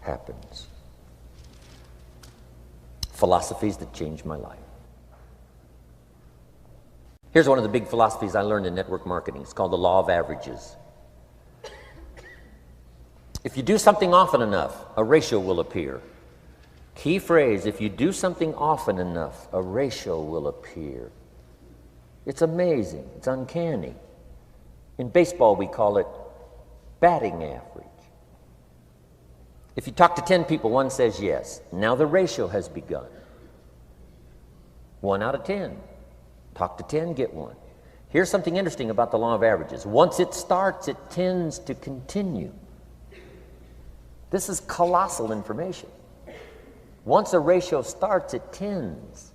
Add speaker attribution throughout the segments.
Speaker 1: happens. Philosophies that changed my life. Here's one of the big philosophies I learned in network marketing. It's called the law of averages. If you do something often enough, a ratio will appear. Key phrase, if you do something often enough, a ratio will appear. It's amazing. It's uncanny. In baseball, we call it batting average. If you talk to 10 people, one says yes. Now the ratio has begun. 1 out of 10. Talk to 10, get 1. Here's something interesting about the law of averages. Once it starts, it tends to continue. This is colossal information. Once a ratio starts, it tends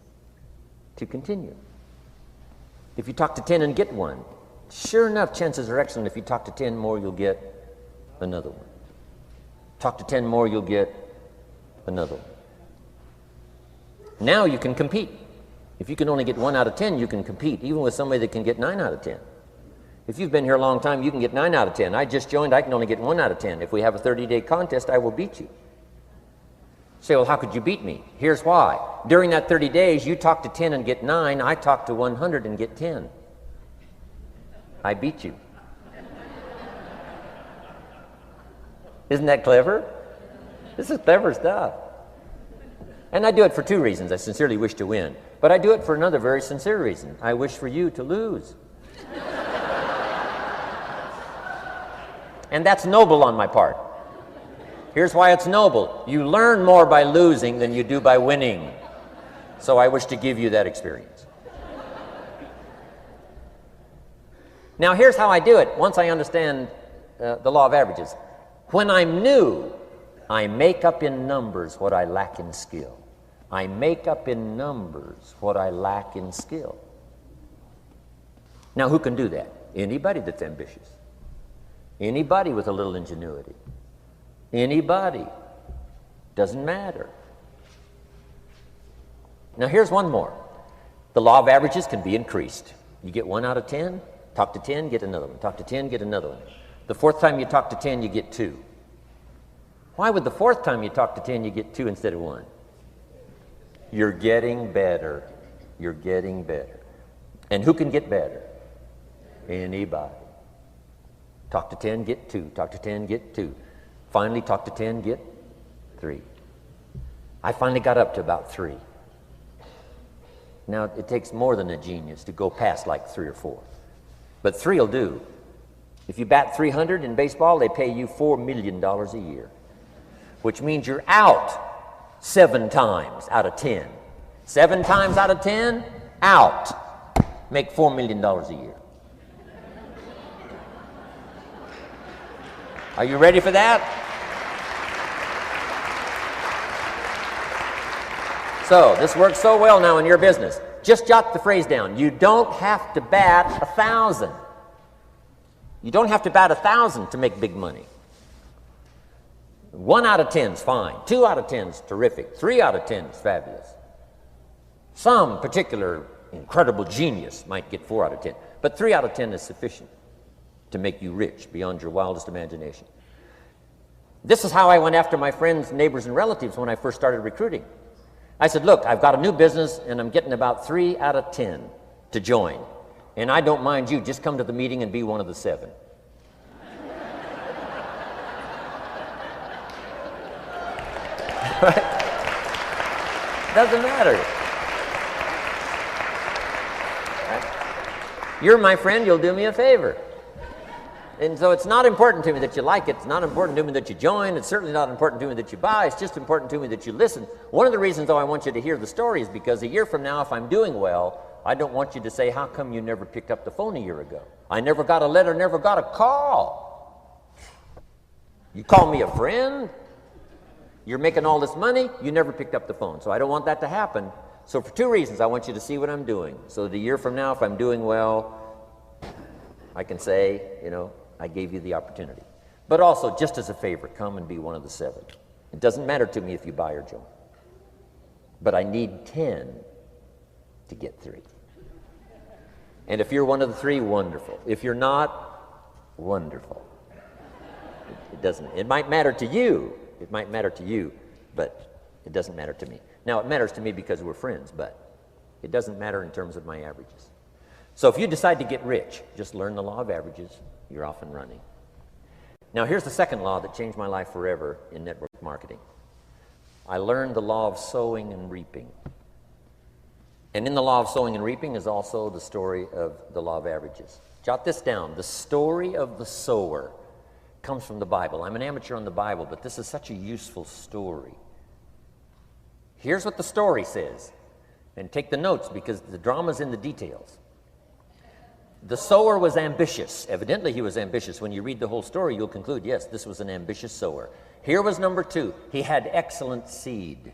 Speaker 1: to continue. If you talk to 10 and get 1, sure enough, chances are excellent if you talk to 10 more, you'll get another one. Talk to 10 more, you'll get another one. Now you can compete. If you can only get 1 out of 10, you can compete, even with somebody that can get 9 out of 10. If you've been here a long time, you can get 9 out of 10. I just joined, I can only get 1 out of 10. If we have a 30-day contest, I will beat you. Say, well, how could you beat me? Here's why. During that 30 days, you talk to 10 and get 9. I talk to 100 and get 10. I beat you. Isn't that clever? This is clever stuff. And I do it for 2 reasons. I sincerely wish to win. But I do it for another very sincere reason. I wish for you to lose. And that's noble on my part. Here's why it's noble. You learn more by losing than you do by winning. So I wish to give you that experience. Now here's how I do it once I understand the law of averages. When I'm new, I make up in numbers what I lack in skill. I make up in numbers what I lack in skill. Now who can do that? Anybody that's ambitious. Anybody with a little ingenuity. Anybody. Doesn't matter. Now here's one more. The law of averages can be increased. You get 1 out of 10, talk to 10, get another one. Talk to 10, get another one. The 4th time you talk to 10, you get 2. Why would the 4th time you talk to 10, you get 2 instead of 1? You're getting better. You're getting better. And who can get better? Anybody. Talk to 10, get 2. Talk to 10, get 2. Finally, talk to 10, get 3. I finally got up to about 3. Now, it takes more than a genius to go past like 3 or 4. But 3 will do. If you bat 300 in baseball, they pay you $4 million a year, which means you're out 7 times out of 10. 7 times out of 10, out. Make $4 million a year. Are you ready for that? So, this works so well now in your business. Just jot the phrase down. You don't have to bat 1,000. You don't have to bat 1,000 to make big money. 1 out of 10 is fine. 2 out of 10 is terrific. 3 out of 10 is fabulous. Some particular incredible genius might get 4 out of 10. But 3 out of 10 is sufficient to make you rich beyond your wildest imagination. This is how I went after my friends, neighbors, and relatives when I first started recruiting. I said, look, I've got a new business, and I'm getting about 3 out of 10 to join. And I don't mind you. Just come to the meeting and be one of the 7. Right? Doesn't matter. Right? You're my friend, you'll do me a favor. And so it's not important to me that you like it. It's not important to me that you join. It's certainly not important to me that you buy. It's just important to me that you listen. One of the reasons, though, I want you to hear the story is because a year from now, if I'm doing well, I don't want you to say, how come you never picked up the phone a year ago? I never got a letter, never got a call. You call me a friend? You're making all this money, you never picked up the phone. So I don't want that to happen. So for 2 reasons, I want you to see what I'm doing. So that a year from now, if I'm doing well, I can say, you know, I gave you the opportunity. But also, just as a favor, come and be one of the 7. It doesn't matter to me if you buy or join. But I need 10 to get 3. And if you're one of the 3, wonderful. If you're not, wonderful. It might matter to you, It might matter to you, but it doesn't matter to me. Now, it matters to me because we're friends, but it doesn't matter in terms of my averages. So if you decide to get rich, just learn the law of averages. You're off and running. Now, here's the second law that changed my life forever in network marketing. I learned the law of sowing and reaping. And in the law of sowing and reaping is also the story of the law of averages. Jot this down. The story of the sower comes from the Bible. I'm an amateur on the Bible, but this is such a useful story. Here's what the story says. And take the notes because the drama's in the details. The sower was ambitious. Evidently, he was ambitious. When you read the whole story, you'll conclude, yes, this was an ambitious sower. Here was number two. He had excellent seed.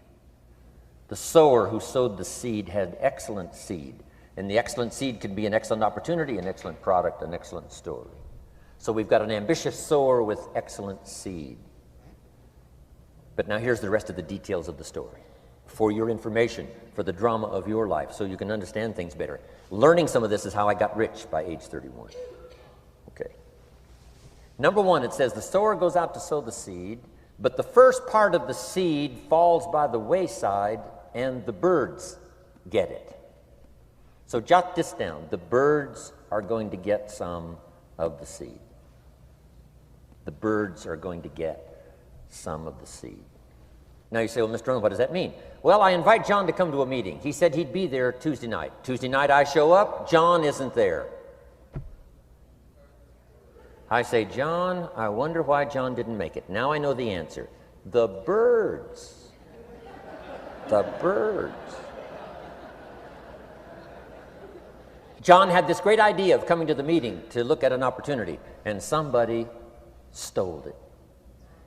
Speaker 1: The sower who sowed the seed had excellent seed. And the excellent seed can be an excellent opportunity, an excellent product, an excellent story. So we've got an ambitious sower with excellent seed. But now here's the rest of the details of the story. For your information, for the drama of your life, so you can understand things better. Learning some of this is how I got rich by age 31. Okay. Number one, it says the sower goes out to sow the seed, but the first part of the seed falls by the wayside and the birds get it. So jot this down. The birds are going to get some of the seed. The birds are going to get some of the seed. Now you say, well, Mr. Rohn, what does that mean? Well, I invite John to come to a meeting. He said he'd be there Tuesday night. Tuesday night I show up, John isn't there. I say, John, I wonder why John didn't make it. Now I know the answer. The birds. The birds. John had this great idea of coming to the meeting to look at an opportunity, and somebody stole it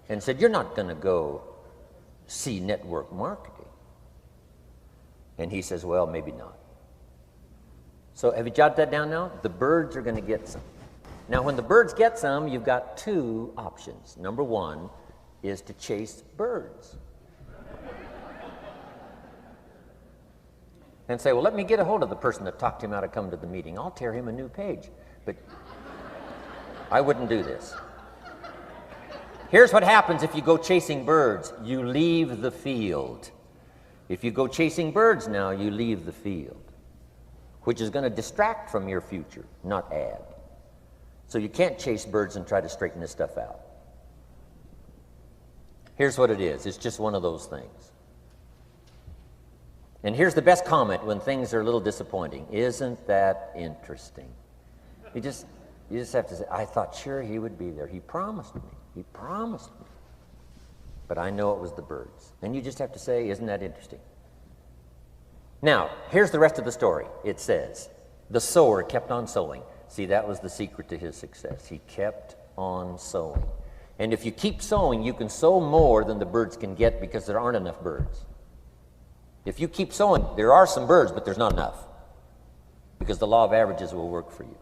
Speaker 1: and said, you're not going to go see network marketing. And he says, well, maybe not. So have you jotted that down now? The birds are going to get some. Now, when the birds get some, you've got two options. Number one is to chase birds. And say, well, let me get a hold of the person that talked him out of coming to the meeting. I'll tear him a new page. But I wouldn't do this. Here's what happens if you go chasing birds. You leave the field. If you go chasing birds now, you leave the field, which is going to distract from your future, not add. So you can't chase birds and try to straighten this stuff out. Here's what it is. It's just one of those things. And here's the best comment when things are a little disappointing. Isn't that interesting? You just have to say, I thought sure he would be there. He promised me. He promised me. But I know it was the birds. And you just have to say, isn't that interesting? Now, here's the rest of the story. It says, the sower kept on sowing. See, that was the secret to his success. He kept on sowing. And if you keep sowing, you can sow more than the birds can get because there aren't enough birds. If you keep sowing, there are some birds, but there's not enough because the law of averages will work for you.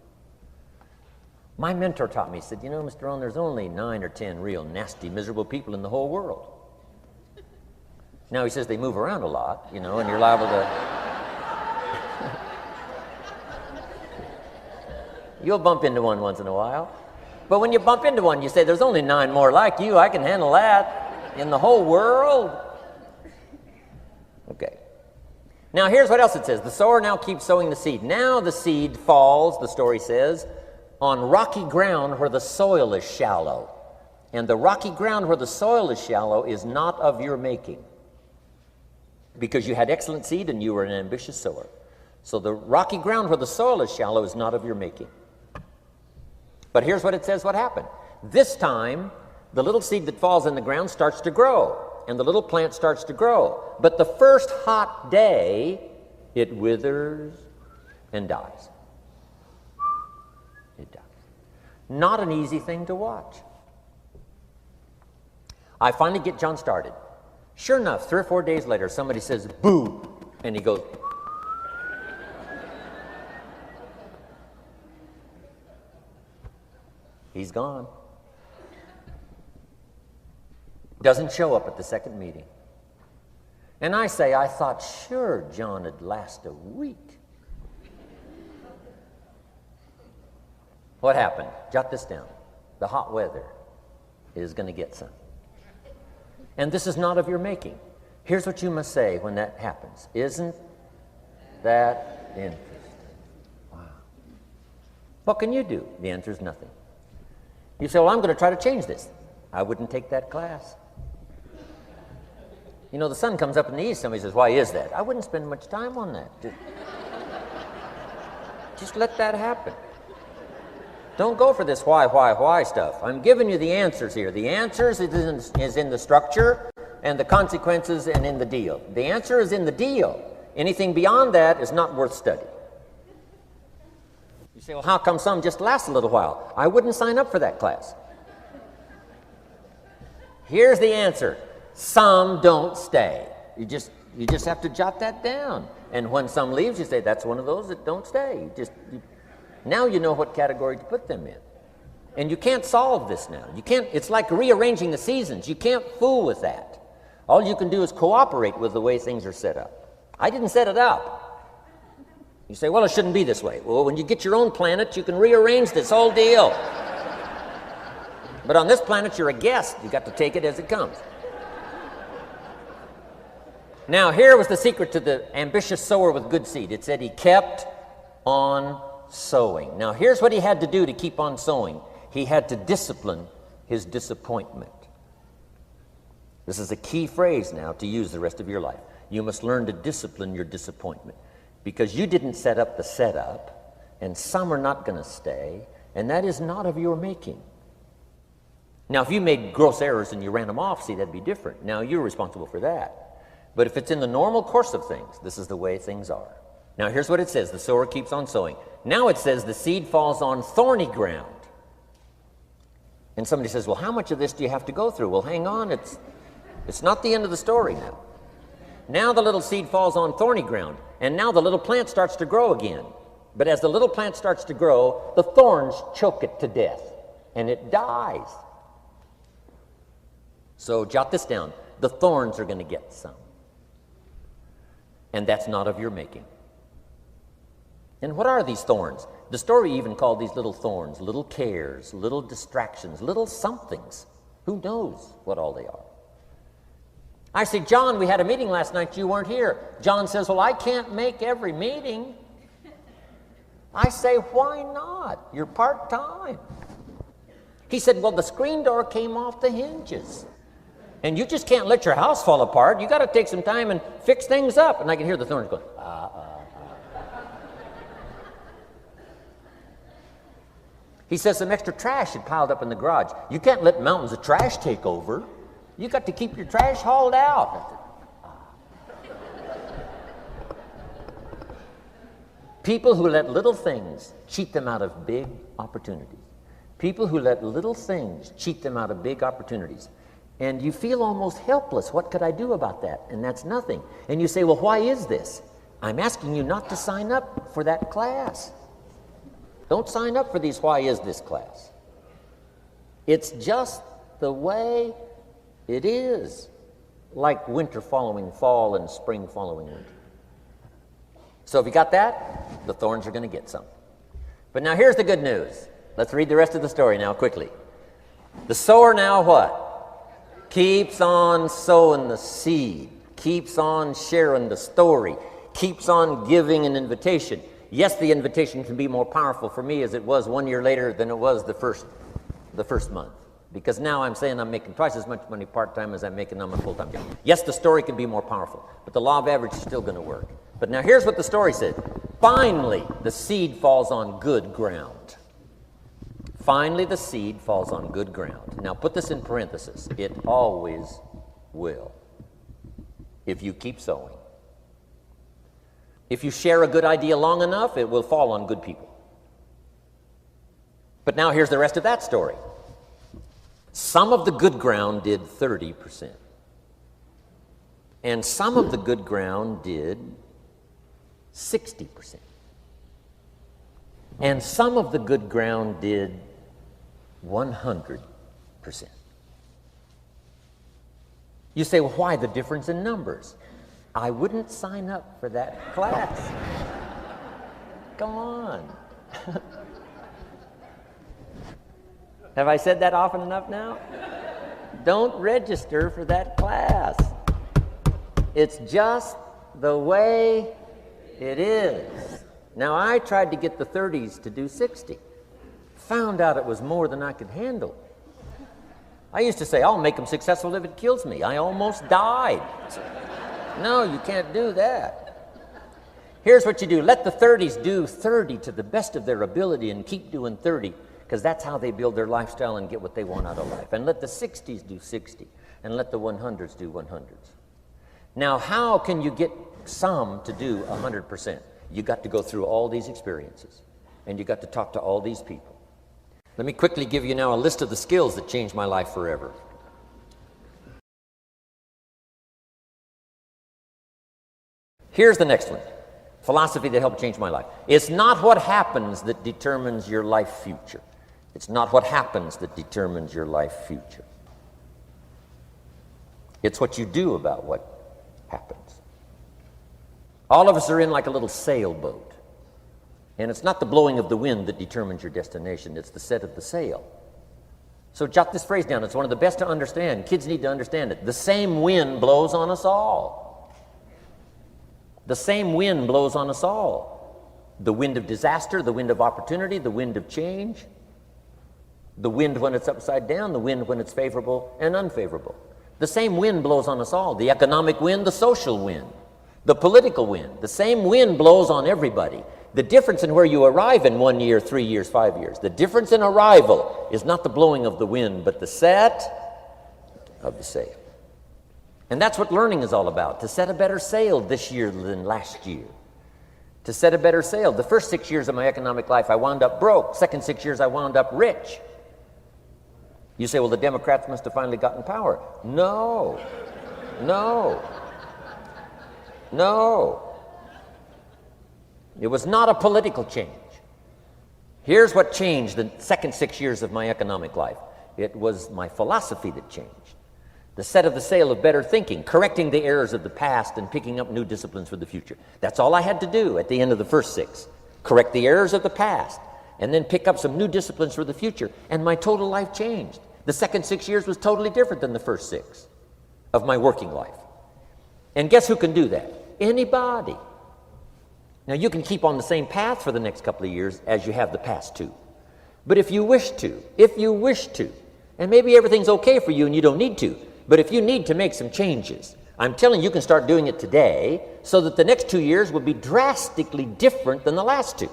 Speaker 1: My mentor taught me, he said, you know, Mr. Rohn, there's only 9 or 10 real nasty, miserable people in the whole world. Now he says they move around a lot, you know, and you're liable to... You'll bump into one once in a while. But when you bump into one, you say, there's only 9 more like you. I can handle that in the whole world. Okay. Now here's what else it says. The sower now keeps sowing the seed. Now the seed falls, the story says, on rocky ground where the soil is shallow. And the rocky ground where the soil is shallow is not of your making, because you had excellent seed and you were an ambitious sower. So the rocky ground where the soil is shallow is not of your making. But here's what it says what happened. This time, the little seed that falls in the ground starts to grow, and the little plant starts to grow. But the first hot day, it withers and dies. It dies. Not an easy thing to watch. I finally get John started. Sure enough, 3 or 4 days later, somebody says, boo, and he goes, he's gone. Doesn't show up at the second meeting. And I say, I thought sure John would last a week. What happened? Jot this down. The hot weather is going to get some. And this is not of your making. Here's what you must say when that happens. Isn't that interesting? Wow. What can you do? The answer is nothing. You say, well, I'm going to try to change this. I wouldn't take that class. You know, the sun comes up in the east. Somebody says, why is that? I wouldn't spend much time on that. Just let that happen. Don't go for this why stuff. I'm giving you the answers here. The answers is in the structure and the consequences and in the deal. The answer is in the deal. Anything beyond that is not worth study. You say, well, how come some just last a little while? I wouldn't sign up for that class. Here's the answer. Some don't stay. You just have to jot that down. And when some leaves, you say, that's one of those that don't stay. Now you know what category to put them in. And you can't solve this now. You can't, it's like rearranging the seasons. You can't fool with that. All you can do is cooperate with the way things are set up. I didn't set it up. You say, well, it shouldn't be this way. Well, when you get your own planet, you can rearrange this whole deal. But on this planet, you're a guest. You got to take it as it comes. Now, here was the secret to the ambitious sower with good seed. It said he kept on sowing. Now, here's what he had to do to keep on sowing. He had to discipline his disappointment. This is a key phrase now to use the rest of your life. You must learn to discipline your disappointment because you didn't set up the setup, and some are not going to stay, and that is not of your making. Now, if you made gross errors and you ran them off, see, that'd be different. Now, you're responsible for that. But if it's in the normal course of things, this is the way things are. Now, here's what it says. The sower keeps on sowing. Now it says the seed falls on thorny ground. And somebody says, well, how much of this do you have to go through? Well, hang on. It's not the end of the story now. Now the little seed falls on thorny ground. And now the little plant starts to grow again. But as the little plant starts to grow, the thorns choke it to death. And it dies. So jot this down. The thorns are going to get some. And that's not of your making. And what are these thorns? The story even called these little thorns, little cares, little distractions, little somethings. Who knows what all they are? I say, John, we had a meeting last night. You weren't here. John says, well, I can't make every meeting. I say, why not? You're part-time. He said, well, the screen door came off the hinges. And you just can't let your house fall apart. You got to take some time and fix things up. And I can hear the thorns going, He says some extra trash had piled up in the garage. You can't let mountains of trash take over. You got to keep your trash hauled out. People who let little things cheat them out of big opportunities. People who let little things cheat them out of big opportunities. And you feel almost helpless. What could I do about that? And that's nothing. And you say, well, why is this? I'm asking you not to sign up for that class. Don't sign up for these why is this class. It's just the way it is. Like winter following fall and spring following winter. So if you got that, the thorns are going to get some. But now here's the good news. Let's read the rest of the story now quickly. The sower now what? Keeps on sowing the seed, keeps on sharing the story, keeps on giving an invitation. Yes, the invitation can be more powerful for me as it was 1 year later than it was the first month. Because now I'm saying I'm making twice as much money part-time as I'm making on my full-time job. Yes, the story can be more powerful, but the law of average is still going to work. But now here's what the story said. Finally, the seed falls on good ground. Finally, the seed falls on good ground. Now, put this in parentheses. It always will, if you keep sowing. If you share a good idea long enough, it will fall on good people. But now here's the rest of that story. Some of the good ground did 30%. And some of the good ground did 60%. And some of the good ground did 100%. You say, well, why the difference in numbers? I wouldn't sign up for that class. Come on. Have I said that often enough now? don't register for that class. It's just the way it is. Now, I tried to get the 30s to do 60. Found out it was more than I could handle. I used to say, I'll make them successful if it kills me. I almost died. No, you can't do that. Here's what you do. Let the 30s do 30 to the best of their ability and keep doing 30, because that's how they build their lifestyle and get what they want out of life. And let the 60s do 60, and let the 100s do 100s. Now, how can you get some to do 100%? You got to go through all these experiences, and you got to talk to all these people. Let me quickly give you now a list of the skills that changed my life forever. Here's the next one. Philosophy that helped change my life. It's not what happens that determines your life future. It's not what happens that determines your life future. It's what you do about what happens. All of us are in like a little sailboat. And it's not the blowing of the wind that determines your destination. It's the set of the sail. So jot this phrase down. It's one of the best to understand. Kids need to understand it. The same wind blows on us all. The same wind blows on us all. The wind of disaster, the wind of opportunity, the wind of change, the wind when it's upside down, the wind when it's favorable and unfavorable. The same wind blows on us all. The economic wind, the social wind, the political wind. The same wind blows on everybody. The difference in where you arrive in 1 year, 3 years, 5 years, the difference in arrival is not the blowing of the wind, but the set of the sail. And that's what learning is all about, to set a better sail this year than last year. To set a better sail. The first 6 years of my economic life, I wound up broke. Second 6 years, I wound up rich. You say, well, the Democrats must have finally gotten power. No. No. No. It was not a political change. Here's what changed the second 6 years of my economic life. It was my philosophy that changed. The set of the sail of better thinking, correcting the errors of the past and picking up new disciplines for the future. That's all I had to do at the end of the first 6. Correct the errors of the past and then pick up some new disciplines for the future. And my total life changed. The second 6 years was totally different than the first 6 of my working life. And guess who can do that? Anybody. Now, you can keep on the same path for the next couple of years as you have the past 2. But if you wish to, and maybe everything's okay for you and you don't need to, but if you need to make some changes, I'm telling you, you can start doing it today so that the next 2 years will be drastically different than the last 2.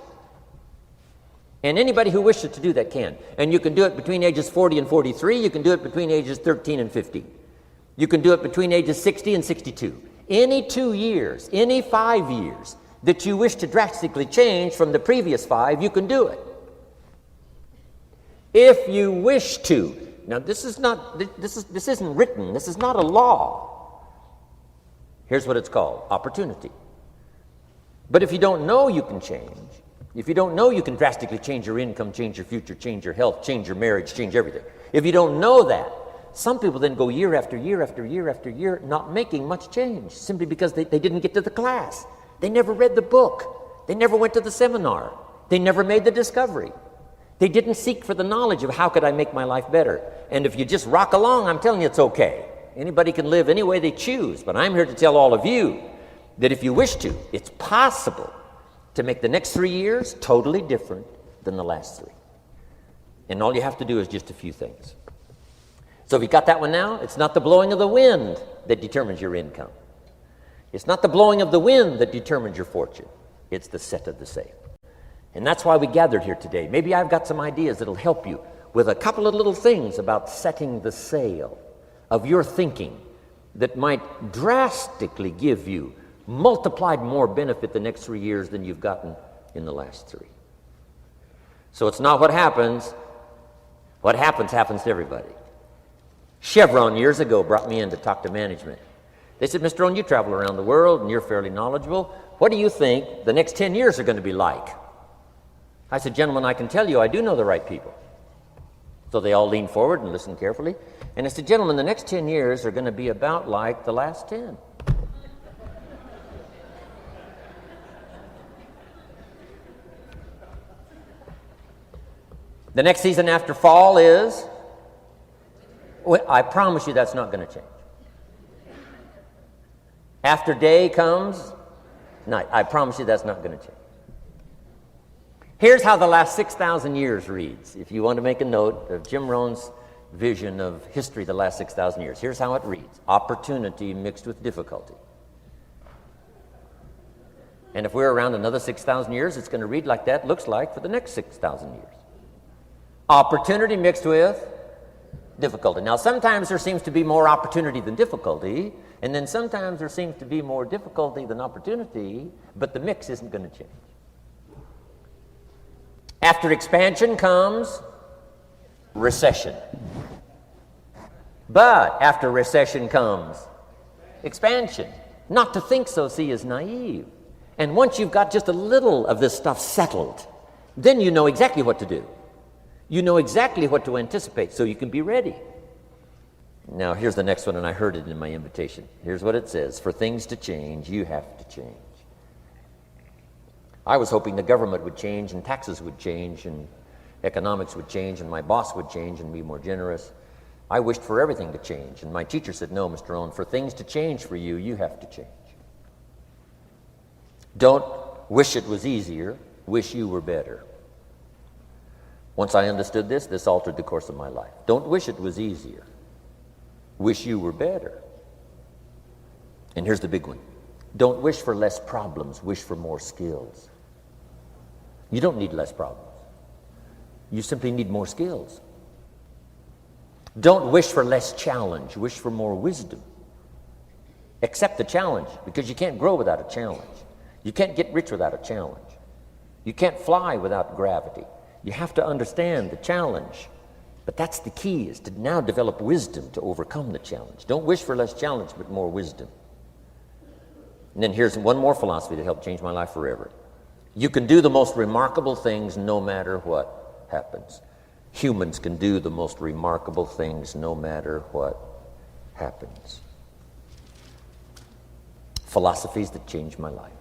Speaker 1: And anybody who wishes to do that can. And you can do it between ages 40 and 43. You can do it between ages 13 and 15. You can do it between ages 60 and 62. Any 2 years, any 5 years that you wish to drastically change from the previous 5, you can do it. If you wish to. Now, this isn't written. This is not a law. Here's what it's called: opportunity. But if you don't know you can change, if you don't know you can drastically change your income, change your future, change your health, change your marriage, change everything, if you don't know that, some people then go year after year after year after year not making much change simply because they didn't get to the class. They never read the book. They never went to the seminar. They never made the discovery. They didn't seek for the knowledge of how could I make my life better. And if you just rock along, I'm telling you it's okay. Anybody can live any way they choose, but I'm here to tell all of you that if you wish to, it's possible to make the next 3 years totally different than the last 3. And all you have to do is just a few things. So if you got that one now, it's not the blowing of the wind that determines your income. It's not the blowing of the wind that determines your fortune. It's the set of the sail. And that's why we gathered here today. Maybe I've got some ideas that'll help you with a couple of little things about setting the sail of your thinking that might drastically give you multiplied more benefit the next 3 years than you've gotten in the last 3. So it's not what happens. What happens to everybody. Chevron years ago brought me in to talk to management. They said, Mr. Rohn, you travel around the world and you're fairly knowledgeable. What do you think the next 10 years are going to be like? I said, gentlemen, I can tell you I do know the right people. So they all leaned forward and listened carefully. And I said, gentlemen, the next 10 years are going to be about like the last 10. The next season after fall is Well, I promise you that's not going to change. After day comes night. I promise you that's not going to change. Here's how the last 6,000 years reads. If you want to make a note of Jim Rohn's vision of history the last 6,000 years, here's how it reads. Opportunity mixed with difficulty. And if we're around another 6,000 years, it's going to read like that looks like for the next 6,000 years. Opportunity mixed with difficulty. Now, sometimes there seems to be more opportunity than difficulty, and then sometimes there seems to be more difficulty than opportunity, but the mix isn't going to change. After expansion comes recession. But after recession comes expansion. Not to think so, see, is naive. And once you've got just a little of this stuff settled, then you know exactly what to do. You know exactly what to anticipate, so you can be ready. Now, here's the next one, and I heard it in my invitation. Here's what it says. For things to change, you have to change. I was hoping the government would change, and taxes would change, and economics would change, and my boss would change and be more generous. I wished for everything to change, and my teacher said, no, Mr. Rohn, for things to change for you, you have to change. Don't wish it was easier, wish you were better. Once I understood this, this altered the course of my life. Don't wish it was easier, wish you were better. And here's the big one. Don't wish for less problems, wish for more skills. You don't need less problems. You simply need more skills. Don't wish for less challenge, wish for more wisdom. Accept the challenge, because you can't grow without a challenge. You can't get rich without a challenge. You can't fly without gravity. You have to understand the challenge. But that's the key, is to now develop wisdom to overcome the challenge. Don't wish for less challenge, but more wisdom. And then here's one more philosophy that helped change my life forever. You can do the most remarkable things no matter what happens. Humans can do the most remarkable things no matter what happens. Philosophies that changed my life.